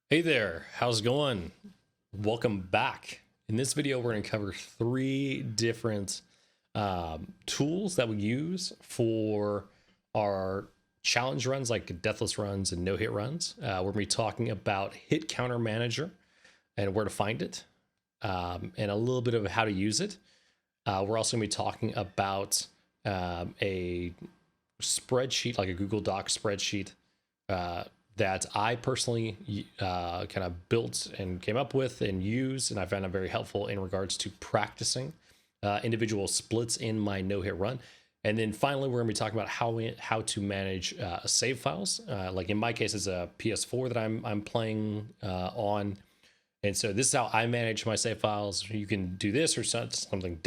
Hey there, how's it going? Welcome back. In this video, we're going to cover three different tools that we use for our challenge runs, like deathless runs and no hit runs. We're going to be talking about HitCounterManager and where to find it, and a little bit of how to use it. We're also going to be talking about a spreadsheet, like a Google Doc spreadsheet, that I personally kind of built and came up with and use, and I found it very helpful in regards to practicing individual splits in my no-hit run. And then finally, we're going to be talking about how to manage save files. Like in my case, it's a PS4 that I'm playing on, and so this is how I manage my save files. You can do this or something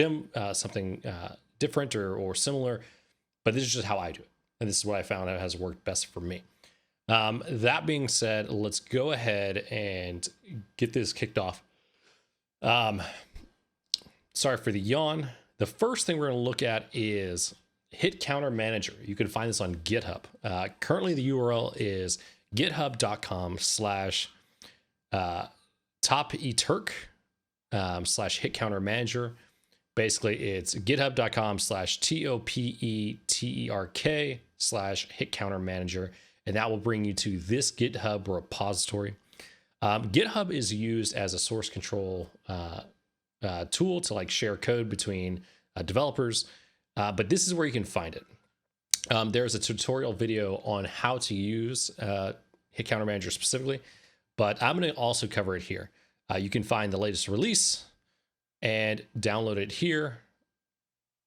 different or similar, but this is just how I do it, and this is what I found out has worked best for me. That being said, let's go ahead and get this kicked off. Sorry for the yawn. The first thing we're going to look at is HitCounterManager. You can find this on GitHub. Currently, the URL is github.com/topeturk /HitCounterManager. Basically, it's github.com/topeterk/HitCounterManager. And that will bring you to this GitHub repository. GitHub is used as a source control tool to like share code between developers, but this is where you can find it. There's a tutorial video on how to use HitCounterManager specifically, but I'm going to also cover it here. You can find the latest release and download it here.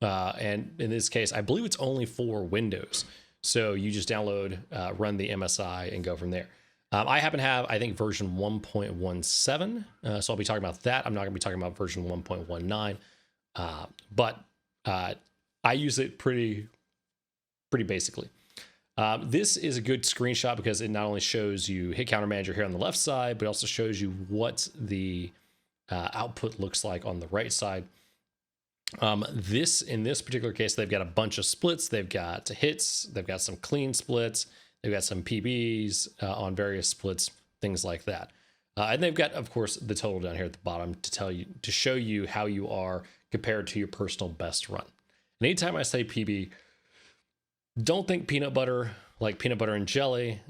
And in this case, I believe it's only for Windows. So you just download, run the MSI, and go from there. I happen to have, I think, version 1.17. So I'll be talking about that. I'm not going to be talking about version 1.19. But I use it pretty basically. This is a good screenshot because it not only shows you HitCounterManager here on the left side, but also shows you what the output looks like on the right side. In this particular case, they've got a bunch of splits. They've got hits. They've got some clean splits. They've got some PBs on various splits, things like that. And they've got, of course, the total down here at the bottom to show you how you are compared to your personal best run. And anytime I say PB, don't think peanut butter, like peanut butter and jelly.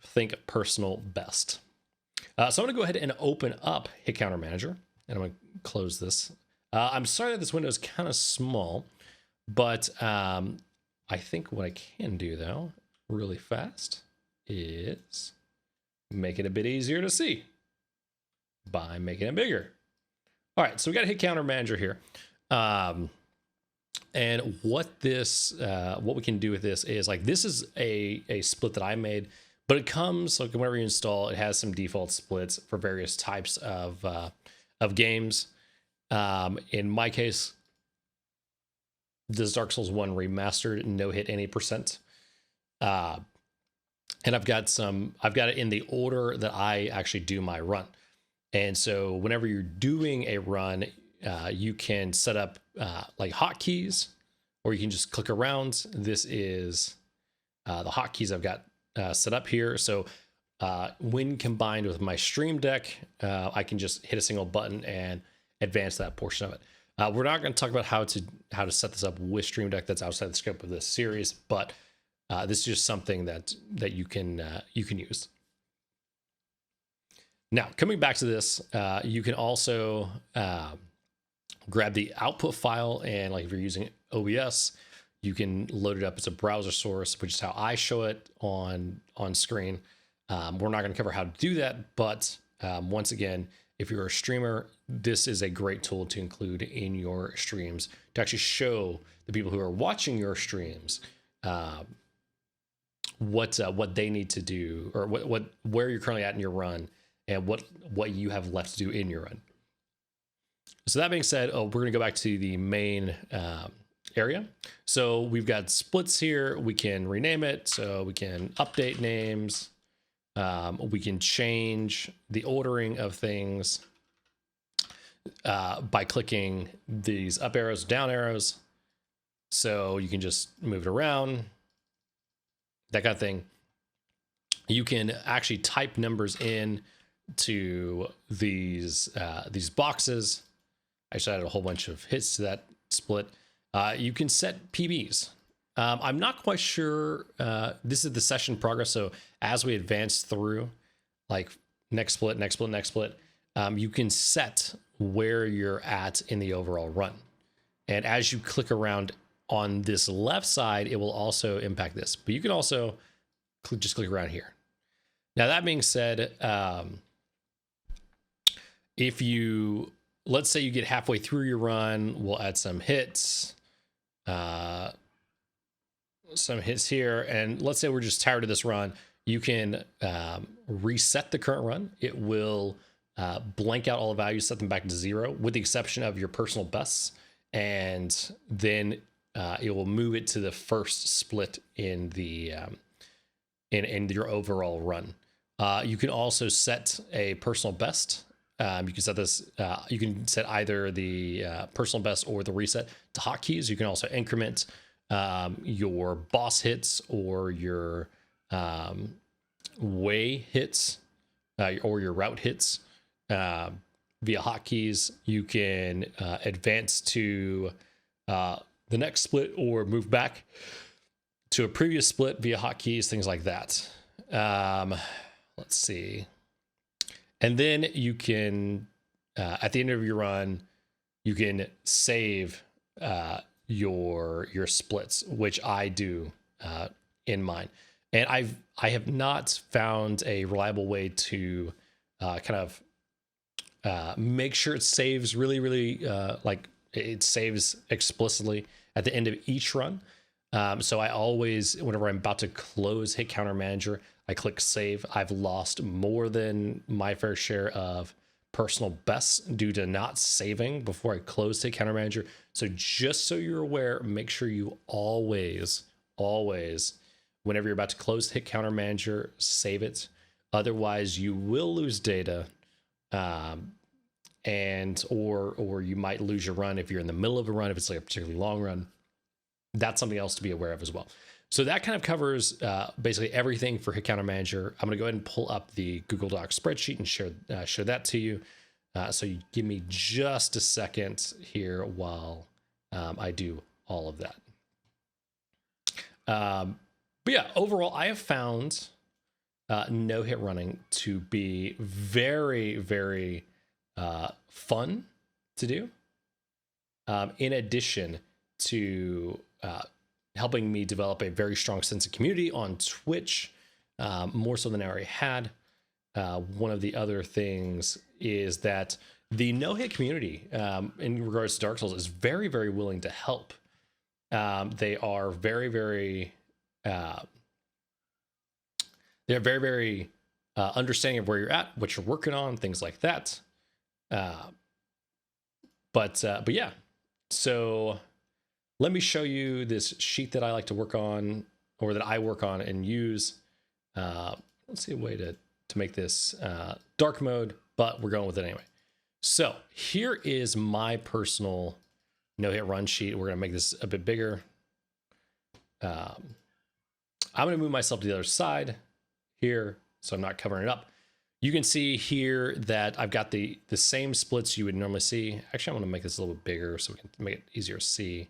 Think personal best. So I'm going to go ahead and open up HitCounterManager, and I'm going to close this. I'm sorry that this window is kind of small, but I think what I can do, though, really fast, is make it a bit easier to see by making it bigger. All right, so we got a HitCounterManager here. And what we can do with this is, like, this is a split that I made, but it comes, like, whenever you install, it has some default splits for various types of games. In my case, this Dark Souls 1 remastered, no hit any %. And I've got it in the order that I actually do my run. And so whenever you're doing a run, you can set up like hotkeys, or you can just click around. This is the hotkeys I've got set up here. So when combined with my Stream Deck, I can just hit a single button and advance that portion of it. We're not going to talk about how to set this up with Stream Deck. That's outside the scope of this series, but this is just something that you can use. Now, coming back to this, you can also grab the output file, and like if you're using OBS, you can load it up as a browser source, which is how I show it on screen. We're not going to cover how to do that, but once again, if you're a streamer, this is a great tool to include in your streams to actually show the people who are watching your streams what they need to do, or where you're currently at in your run, and what you have left to do in your run. So that being said, we're going to go back to the main area. So we've got splits here. We can rename it, so we can update names. We can change the ordering of things by clicking these up arrows, down arrows. So you can just move it around, that kind of thing. you can actually type numbers in to these boxes. I just added a whole bunch of hits to that split. You can set PBs. I'm not quite sure. This is the session progress. So as we advance through, like next split, next split, next split, you can set where you're at in the overall run. And as you click around on this left side, it will also impact this. But you can also just click around here. Now, that being said, if you, let's say you get halfway through your run, we'll add some hits. Some hits here, and let's say we're just tired of this run, you can reset the current run. It will blank out all the values, set them back to 0, with the exception of your personal bests, and then it will move it to the first split in the in your overall run. You can also set a personal best. You can set this. You can set either the personal best or the reset to hotkeys. You can also increment your boss hits or your way hits or your route hits via hotkeys. You can advance to the next split or move back to a previous split via hotkeys, things like that. Let's see. And then you can, at the end of your run, you can save your splits, which I do in mine. And I have not found a reliable way to kind of make sure it saves really like it saves explicitly at the end of each run. So I always, whenever I'm about to close HitCounterManager, I click save. I've lost more than my fair share of personal bests due to not saving before I close HitCounterManager. So just so you're aware, make sure you always, whenever you're about to close HitCounterManager, save it. Otherwise, you will lose data, and or you might lose your run if you're in the middle of a run, if it's like a particularly long run. That's something else to be aware of as well. So that kind of covers basically everything for HitCounterManager. I'm going to go ahead and pull up the Google Docs spreadsheet and show that to you. So you give me just a second here while I do all of that. But yeah, overall, I have found no hit running to be very fun to do. In addition to helping me develop a very strong sense of community on Twitch, more so than I already had. One of the other things is that the no-hit community in regards to Dark Souls is very willing to help. They are very understanding of where you're at, what you're working on, things like that. But yeah, so let me show you this sheet that I like to work on, or that I work on and use. Let's see a way to make this dark mode, but we're going with it anyway. So here is my personal no-hit run sheet. We're going to make this a bit bigger. I'm going to move myself to the other side here, so I'm not covering it up. You can see here that I've got the same splits you would normally see. Actually, I want to make this a little bit bigger so we can make it easier to see.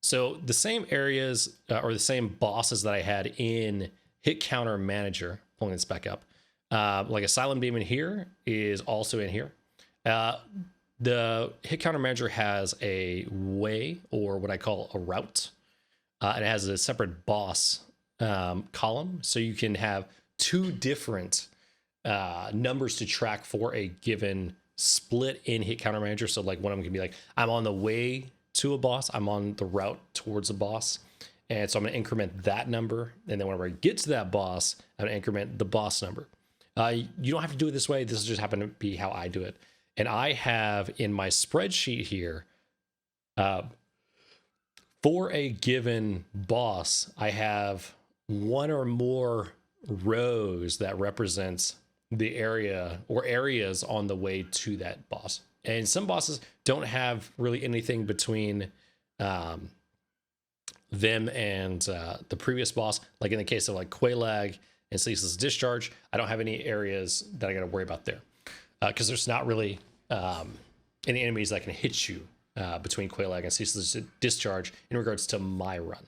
So the same areas or the same bosses that I had in HitCounterManager, pulling this back up, like Asylum Demon here is also in here. The HitCounterManager has a way, or what I call a route. It has a separate boss column, so you can have two different numbers to track for a given split in HitCounterManager. So like one of them can be like, I'm on the way to a boss, I'm on the route towards a boss, and so I'm going to increment that number, and then whenever I get to that boss, I'm going to increment the boss number. You don't have to do it this way. This just happened to be how I do it. And I have in my spreadsheet here, for a given boss, I have one or more rows that represents the area or areas on the way to that boss. And some bosses don't have really anything between them and the previous boss. Like in the case of like Quelaag and Ceaseless Discharge, I don't have any areas that I got to worry about there because there's not really any enemies that can hit you between Quelaag and Ceaseless Discharge in regards to my run.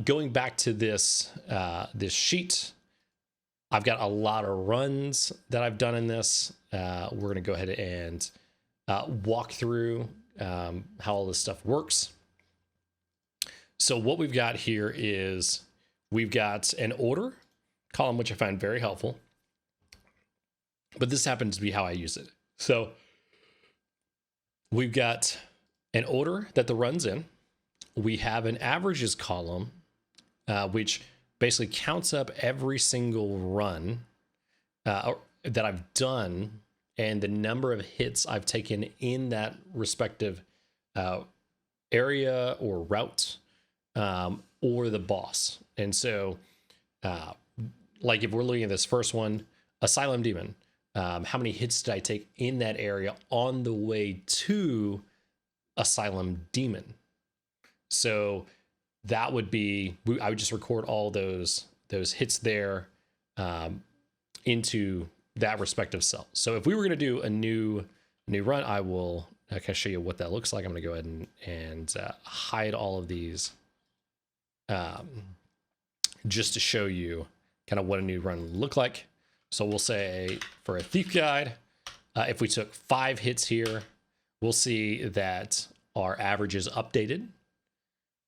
Going back to this this sheet, I've got a lot of runs that I've done in this. We're going to go ahead and walk through how all this stuff works. So what we've got here is we've got an order column, which I find very helpful. But this happens to be how I use it. So we've got an order that the run's in. We have an averages column, which basically counts up every single run that I've done and the number of hits I've taken in that respective area or route or the boss. And so, like if we're looking at this first one, Asylum Demon, how many hits did I take in that area on the way to Asylum Demon? So that would be, I would just record all those hits there into that respective cell. So if we were going to do a new run, I will kind of show you what that looks like. I'm going to go ahead and hide all of these just to show you kind of what a new run would look like. So we'll say for a Thief Guide, if we took 5 hits here, we'll see that our average is updated.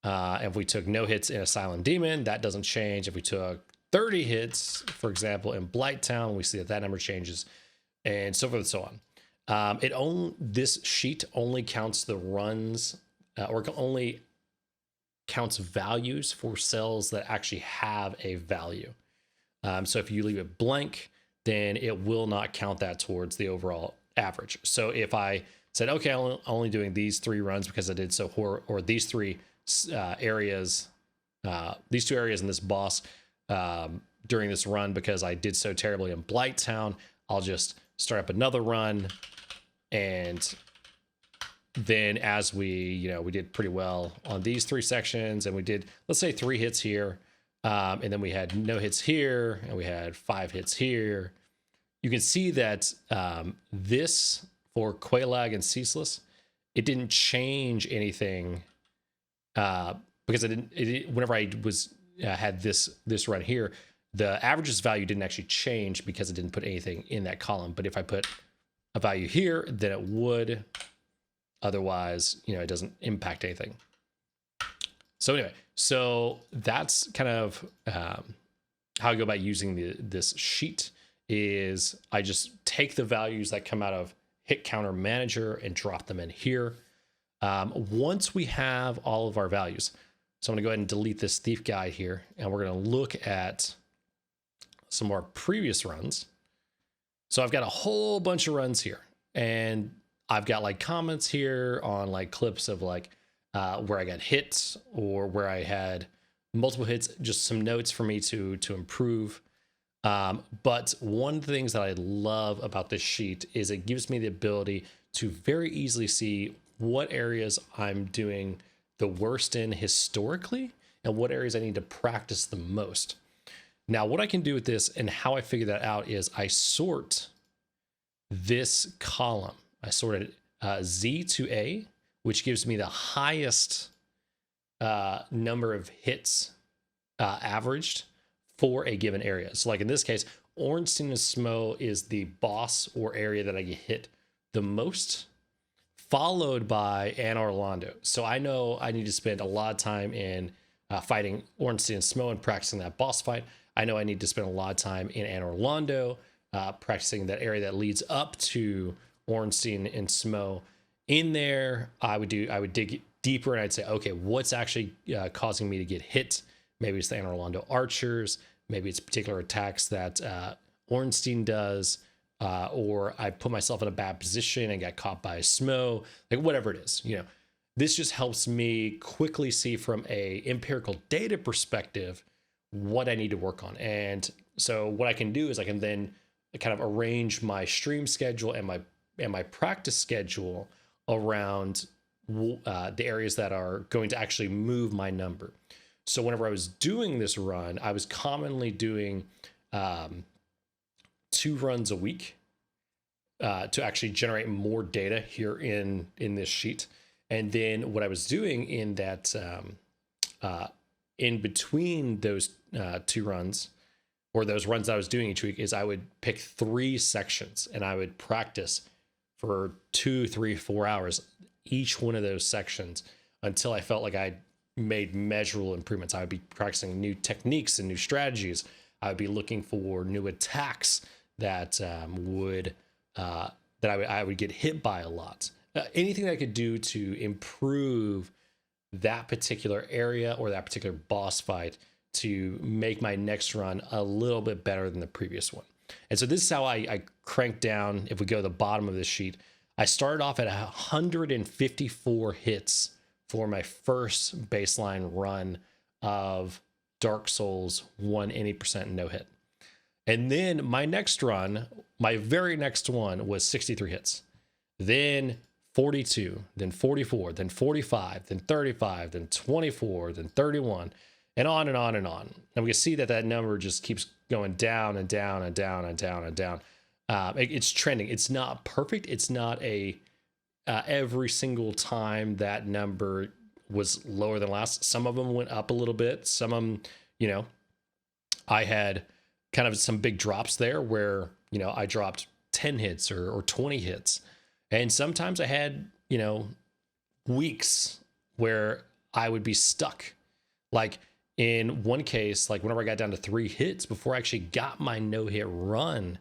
If we took no hits in Asylum Demon, that doesn't change. If we took 30 hits, for example, in Blighttown, we see that number changes, and so forth and so on. This sheet only counts the runs, or only counts values for cells that actually have a value. So if you leave it blank, then it will not count that towards the overall average. So if I said, okay, I'm only doing these 3 runs because I did so or these 3 areas, these 2 areas in this boss during this run because I did so terribly in Blighttown, I'll just start up another run. And then as we did pretty well on these 3 sections, and we did, let's say 3 hits here, and then we had no hits here, and we had 5 hits here. You can see that this for Quelaag and Ceaseless, it didn't change anything because whenever I was had this run here, the averages value didn't actually change because it didn't put anything in that column. But if I put a value here, then it would. Otherwise, it doesn't impact anything. So anyway, so that's kind of how I go about using this sheet. Is I just take the values that come out of HitCounterManager and drop them in here. Once we have all of our values, so I'm gonna go ahead and delete this Thief Guide here, and we're gonna look at some more previous runs. So I've got a whole bunch of runs here, and I've got like comments here on like clips of like where I got hit or where I had multiple hits, just some notes for me to improve. But one of the things that I love about this sheet is it gives me the ability to very easily see what areas I'm doing the worst in historically and what areas I need to practice the most. Now, what I can do with this and how I figure that out is I sort this column. I sort it Z to A, which gives me the highest number of hits averaged for a given area. So like in this case, Ornstein and Smo is the boss or area that I get hit the most, followed by Anne Orlando. So I know I need to spend a lot of time in fighting Ornstein and Smo and practicing that boss fight. I know I need to spend a lot of time in Anne Orlando practicing that area that leads up to Ornstein and Smo. In there, I would dig deeper and I'd say, okay, what's actually causing me to get hit? Maybe it's the Anne Orlando archers. Maybe it's particular attacks that Ornstein does, or I put myself in a bad position and got caught by a Smo, like whatever it is. This just helps me quickly see from a empirical data perspective what I need to work on. And so what I can do is I can then kind of arrange my stream schedule and my practice schedule around the areas that are going to actually move my number. So whenever I was doing this run, I was commonly doing 2 runs a week to actually generate more data here in this sheet. And then what I was doing in that in between those 2 runs, or those runs that I was doing each week, is I would pick 3 sections and I would practice for 2, 3, 4 hours each one of those sections until I felt like I made measurable improvements. I would be practicing new techniques and new strategies. I would be looking for new attacks that I would get hit by a lot. Anything that I could do to improve that particular area or that particular boss fight to make my next run a little bit better than the previous one. And so this is how I cranked down. If we go to the bottom of this sheet, I started off at 154 hits for my first baseline run of Dark Souls 180% no hit. And then my next run, my very next one, was 63 hits. Then 42, then 44, then 45, then 35, then 24, then 31, and on and on and on. And we can see that that number just keeps going down and down and down and down and down. It's trending. It's not perfect. It's not a every single time that number was lower than last. Some of them went up a little bit. Some of them, I had kind of some big drops there where, I dropped 10 hits or 20 hits. And sometimes I had, weeks where I would be stuck. Like in one case, like whenever I got down to 3 hits before I actually got my no-hit run,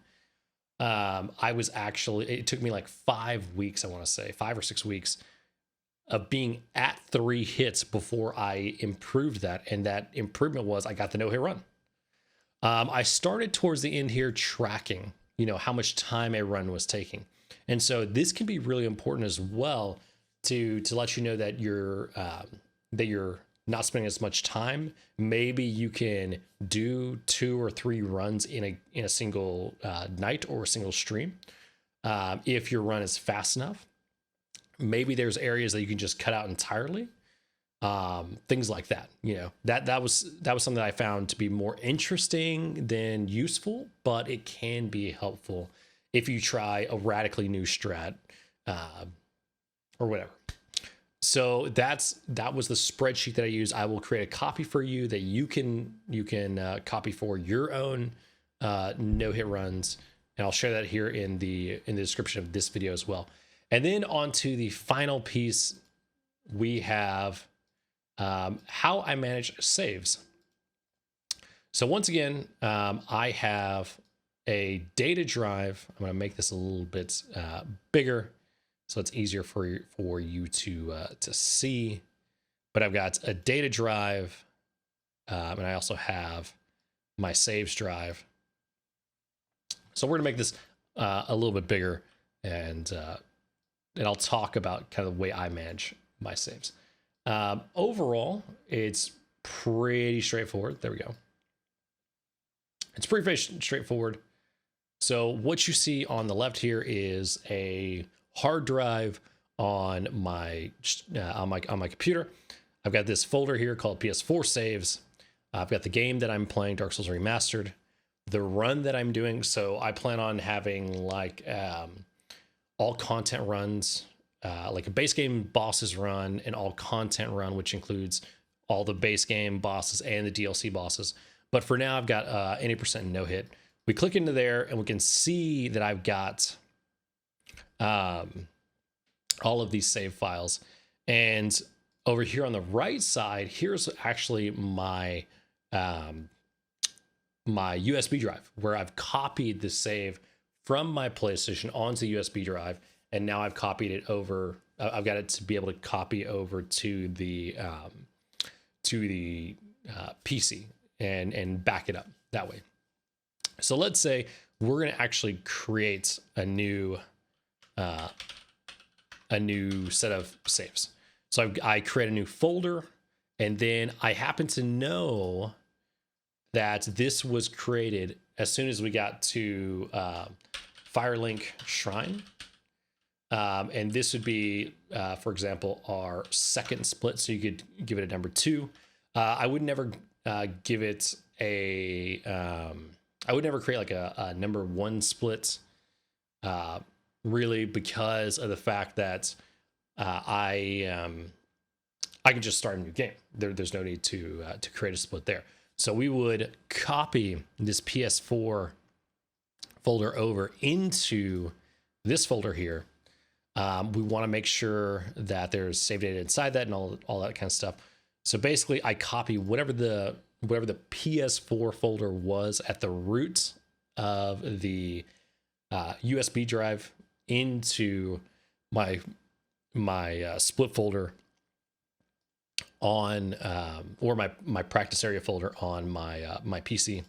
it took me like 5 weeks, I want to say 5 or 6 weeks of being at 3 hits before I improved that. And that improvement was I got the no-hit run. I started towards the end here tracking, how much time a run was taking. And so this can be really important as well to let you know that you're not spending as much time. Maybe you can do 2 or 3 runs in a single night or a single stream. If your run is fast enough, maybe there's areas that you can just cut out entirely. Things like that, that was something that I found to be more interesting than useful, but it can be helpful if you try a radically new strat, or whatever. So that was the spreadsheet that I used. I will create a copy for you that you can copy for your own no-hit runs, and I'll share that here in the description of this video as well. And then on to the final piece, we have how I manage saves. So once again, I have a data drive. I'm going to make this a little bit bigger so it's easier for you to see. But I've got a data drive, and I also have my saves drive. So we're going to make this a little bit bigger, and I'll talk about kind of the way I manage my saves. Overall, it's pretty straightforward. There we go. It's pretty straightforward. So what you see on the left here is a hard drive on my computer. I've got this folder here called PS4 saves. I've got the game that I'm playing, Dark Souls Remastered, the run that I'm doing. So I plan on having like all content runs, like a base game bosses run, and all content run, which includes all the base game bosses and the DLC bosses. But for now, I've got 80% no hit. We click into there and we can see that I've got all of these save files. And over here on the right side, here's actually my my USB drive where I've copied the save from my PlayStation onto the USB drive. And now I've copied it over. I've got it to be able to copy over to the PC and back it up that way. So let's say we're going to actually create a new set of saves. So I create a new folder, and then I happen to know that this was created as soon as we got to Firelink Shrine. And this would be, for example, our second split. So you could give it a number 2. I would never give it a, I would never create like a number 1 split, really, because of the fact that I can just start a new game. There's no need to create a split there. So we would copy this PS4 folder over into this folder here. We want to make sure that there's save data inside that and all that kind of stuff. So basically, I copy whatever the PS4 folder was at the root of the USB drive into my split folder on or my practice area folder on my PC,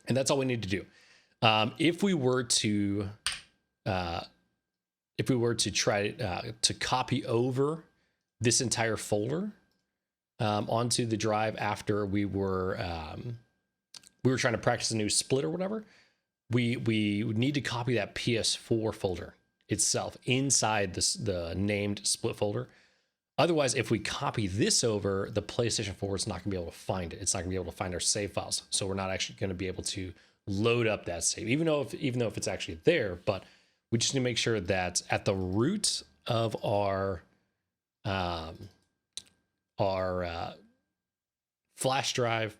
and that's all we need to do. If we were to try to copy over this entire folder onto the drive after we were trying to practice a new split or whatever, we would need to copy that PS4 folder itself inside the named split folder. Otherwise, if we copy this over, the PlayStation 4 is not going to be able to find it. It's not going to be able to find our save files. So we're not actually going to be able to load up that save, even though if it's actually there. But we just need to make sure that at the root of our flash drive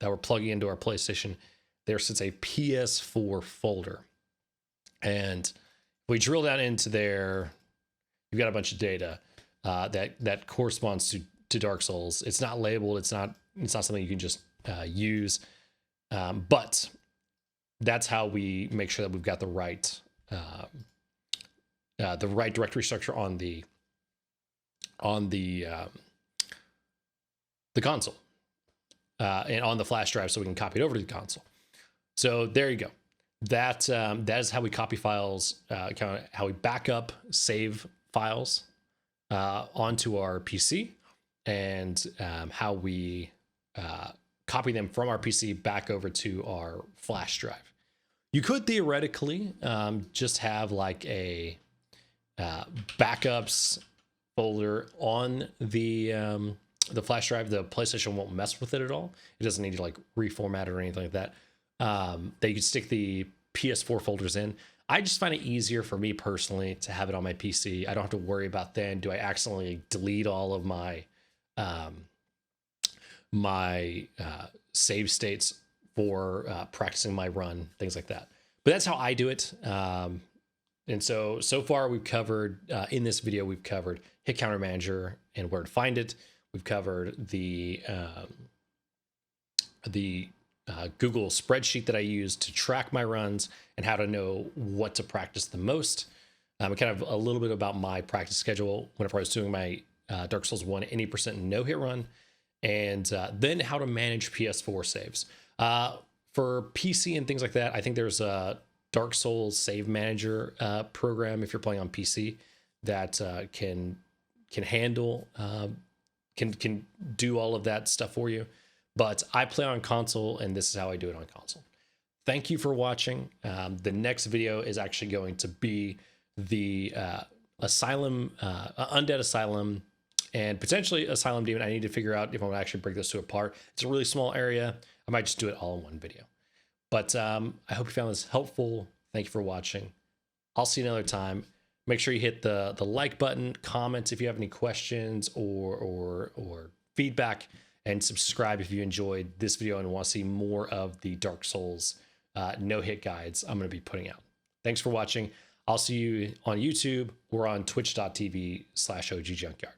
that we're plugging into our PlayStation, there sits a PS4 folder. And if we drill down into there, you've got a bunch of data that corresponds to Dark Souls. It's not labeled. It's not something you can just use. But that's how we make sure that we've got the right directory structure on the console and on the flash drive, so we can copy it over to the console. So there you go. That is how we copy files, kind of how we back up save files onto our PC, and how we copy them from our PC back over to our flash drive. You could theoretically just have like a backups folder on the flash drive. The PlayStation won't mess with it at all. It doesn't need to like reformat it or anything like that. That you could stick the PS4 folders in. I just find it easier for me personally to have it on my PC. I don't have to worry about then, do I accidentally delete all of my save states for practicing my run, things like that. But that's how I do it. And so far we've covered, in this video, we've covered HitCounterManager and where to find it. We've covered the Google Spreadsheet that I use to track my runs and how to know what to practice the most. Kind of a little bit about my practice schedule whenever I was doing my Dark Souls 1 80% no-hit run, and then how to manage PS4 saves. For PC and things like that, I think there's a Dark Souls Save Manager program if you're playing on PC that can handle, can do all of that stuff for you. But I play on console, and this is how I do it on console. Thank you for watching. The next video is actually going to be the Asylum, Undead Asylum, and potentially Asylum Demon. I need to figure out if I'm gonna actually break those two apart. It's a really small area. I might just do it all in one video. But I hope you found this helpful. Thank you for watching. I'll see you another time. Make sure you hit the like button, comment if you have any questions or feedback, and subscribe if you enjoyed this video and want to see more of the Dark Souls no-hit guides I'm going to be putting out. Thanks for watching. I'll see you on YouTube or on twitch.tv/OGJunkyard.